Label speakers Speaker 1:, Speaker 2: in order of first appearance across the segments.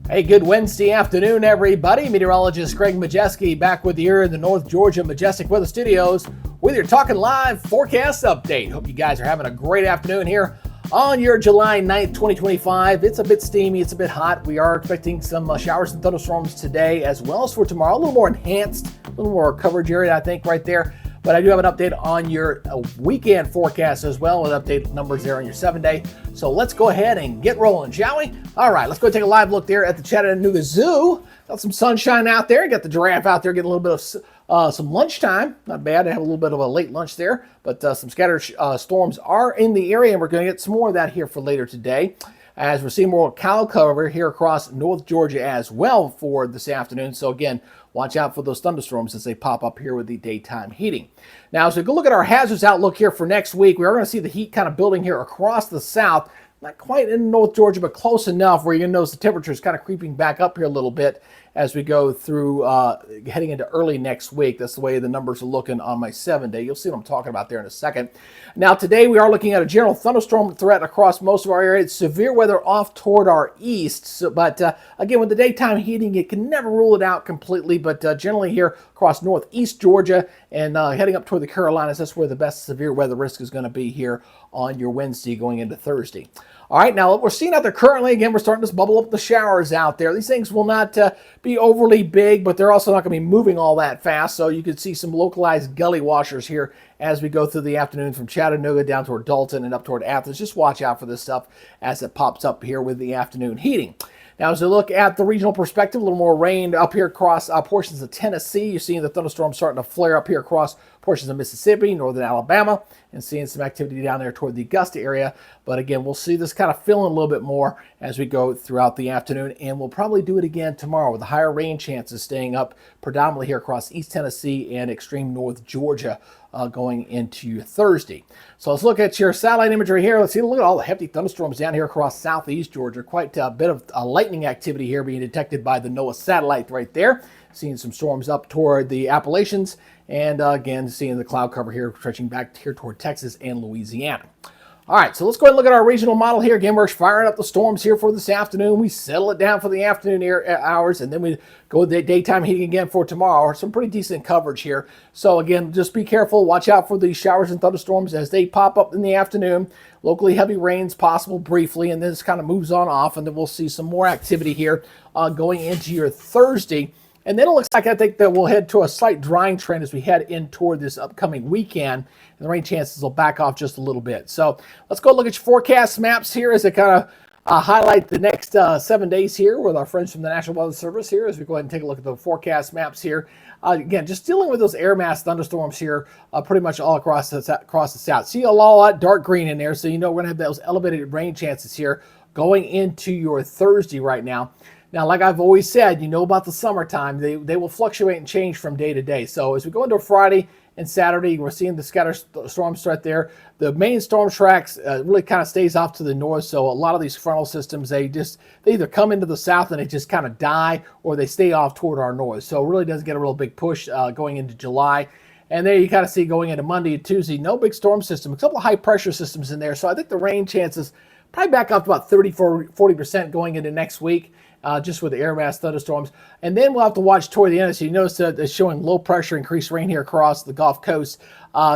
Speaker 1: Hey, good Wednesday afternoon, everybody. Meteorologist Craig Majeski back with you here in the North Georgia Majestic Weather Studios with your Talking Live forecast update. Hope you guys are having a great afternoon here on your July 9th, 2025. It's a bit steamy, it's a bit hot. We are expecting some showers and thunderstorms today as well as for tomorrow. A little more enhanced, a little more coverage area, I think, right there. But I do have an update on your weekend forecast as well with update numbers there on your 7-day. So let's go ahead and get rolling, shall we? All right, let's go take a live look there at the Chattanooga Zoo. Got some sunshine out there. Got the giraffe out there getting a little bit of some lunchtime. Not bad. I have a little bit of a late lunch there, but some scattered storms are in the area, and we're going to get some more of that here for later today, as we're seeing more cloud cover here across North Georgia as well for this afternoon. So again, watch out for those thunderstorms as they pop up here with the daytime heating. Now, as we go look at our hazards outlook here for next week, we are going to see the heat kind of building here across the south. Not quite in North Georgia, but close enough where you're going to notice the temperature is kind of creeping back up here a little bit as we go through heading into early next week. That's the way the numbers are looking on my 7-day. You'll see what I'm talking about there in a second. Now, today we are looking at a general thunderstorm threat across most of our area. It's severe weather off toward our east. So, but again, with the daytime heating, you can never rule it out completely. But generally here across northeast Georgia and heading up toward the Carolinas, that's where the best severe weather risk is going to be here on your Wednesday going into Thursday. All right, now what we're seeing out there currently, again, we're starting to bubble up the showers out there. These things will not be overly big, but they're also not going to be moving all that fast. So you could see some localized gully washers here as we go through the afternoon from Chattanooga down toward Dalton and up toward Athens. Just watch out for this stuff as it pops up here with the afternoon heating. Now, as we look at the regional perspective, a little more rain up here across portions of Tennessee. You're seeing the thunderstorms starting to flare up here across portions of Mississippi, northern Alabama, and seeing some activity down there toward the Augusta area. But again, we'll see this kind of fill in a little bit more as we go throughout the afternoon, and we'll probably do it again tomorrow with the higher rain chances staying up predominantly here across East Tennessee and extreme North Georgia going into Thursday. So let's look at your satellite imagery here. Let's see, look at all the hefty thunderstorms down here across southeast Georgia. Quite a bit of lightning activity here being detected by the NOAA satellite right there. Seeing some storms up toward the Appalachians, and again, seeing the cloud cover here stretching back here toward Texas and Louisiana. All right, so let's go ahead and look at our regional model here. Again, we're firing up the storms here for this afternoon. We settle it down for the afternoon hours, and then we go with the daytime heating again for tomorrow. Some pretty decent coverage here. So again, just be careful. Watch out for these showers and thunderstorms as they pop up in the afternoon. Locally heavy rains possible briefly, and then this kind of moves on off, and then we'll see some more activity here going into your Thursday. And then it looks like I think that we'll head to a slight drying trend as we head in toward this upcoming weekend. And the rain chances will back off just a little bit. So let's go look at your forecast maps here as they kind of highlight the next 7 days here with our friends from the National Weather Service here as we go ahead and take a look at the forecast maps here. Again, just dealing with those air mass thunderstorms here pretty much all across the south. See a lot dark green in there, so you know we're going to have those elevated rain chances here going into your Thursday right now. Now, like I've always said, you know about the summertime, they will fluctuate and change from day to day. So as we go into Friday and Saturday, we're seeing the scattered storms right there. The main storm tracks really kind of stays off to the north. So a lot of these frontal systems, they either come into the south and they just kind of die, or they stay off toward our north. So it really doesn't get a real big push going into July. And there you kind of see going into Monday and Tuesday, no big storm system, a couple of high pressure systems in there. So I think the rain chances probably back up to about 30-40% going into next week. Just with the air mass thunderstorms. And then we'll have to watch toward the end. So you notice that it's showing low pressure, increased rain here across the Gulf Coast.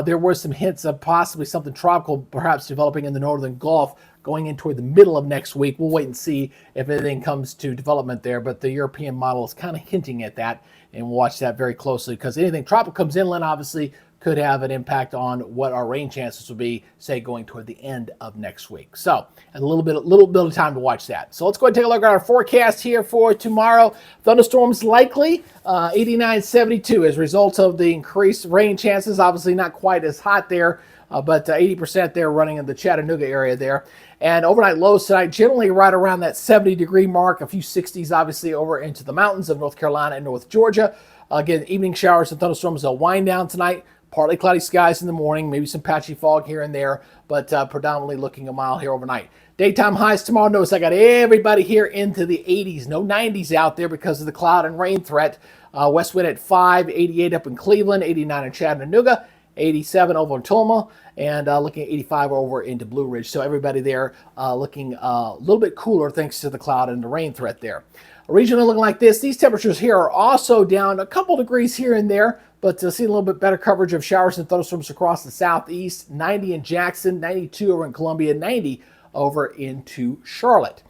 Speaker 1: There were some hints of possibly something tropical perhaps developing in the northern Gulf going in toward the middle of next week. We'll wait and see if anything comes to development there. But the European model is kind of hinting at that, and we'll watch that very closely because anything tropical comes inland obviously could have an impact on what our rain chances will be, say, going toward the end of next week. So, a little bit of time to watch that. So let's go ahead and take a look at our forecast here for tomorrow. Thunderstorms likely, 89-72 as a result of the increased rain chances. Obviously not quite as hot there, but 80% there running in the Chattanooga area there. And overnight lows tonight generally right around that 70-degree mark, a few 60s obviously over into the mountains of North Carolina and North Georgia. Again, evening showers and thunderstorms will wind down tonight. Partly cloudy skies in the morning, maybe some patchy fog here and there, but predominantly looking a mild here overnight. Daytime highs tomorrow. Notice I got everybody here into the 80s. No 90s out there because of the cloud and rain threat. West wind at 5, 88 up in Cleveland, 89 in Chattanooga, 87 over in Tulma, and looking at 85 over into Blue Ridge. So everybody there looking a little bit cooler thanks to the cloud and the rain threat there. Regionally looking like this. These temperatures here are also down a couple degrees here and there, but seeing a little bit better coverage of showers and thunderstorms across the southeast. 90 in Jackson, 92 over in Columbia, 90 over into Charlotte.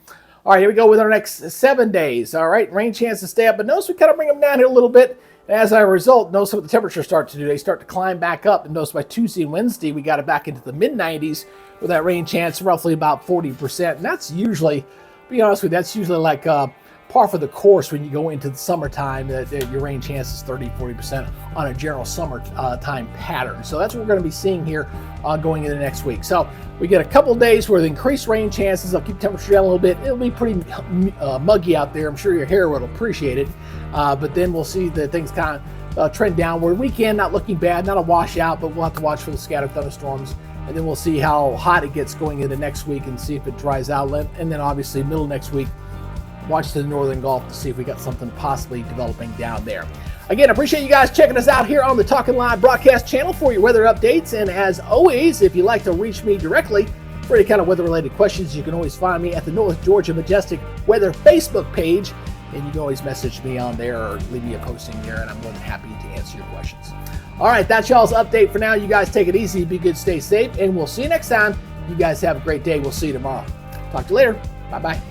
Speaker 1: All right, here we go with our next 7 days. All right, rain chances stay up, but notice we kind of bring them down here a little bit. And as a result, notice what the temperatures start to do. They start to climb back up, and notice by Tuesday and Wednesday, we got it back into the mid-90s with that rain chance roughly about 40%. And that's usually, to be honest with you, that's usually like par for the course when you go into the summertime, that your rain chance is 30-40% on a general summertime pattern. So that's what we're going to be seeing here going into next week. So we get a couple days where the increased rain chances will keep temperature down a little bit. It'll be pretty muggy out there. I'm sure your hair will appreciate it. But then we'll see that things kind of trend downward. Weekend not looking bad, not a washout, but we'll have to watch for the scattered thunderstorms. And then we'll see how hot it gets going into next week and see if it dries out. And then obviously middle of next week, watch the Northern Gulf to see if we got something possibly developing down there. Again, I appreciate you guys checking us out here on the Talking Live broadcast channel for your weather updates. And as always, if you'd like to reach me directly for any kind of weather-related questions, you can always find me at the North Georgia Majestic Weather Facebook page. And you can always message me on there or leave me a posting there, and I'm more than happy to answer your questions. All right, that's y'all's update for now. You guys take it easy, be good, stay safe, and we'll see you next time. You guys have a great day. We'll see you tomorrow. Talk to you later. Bye-bye.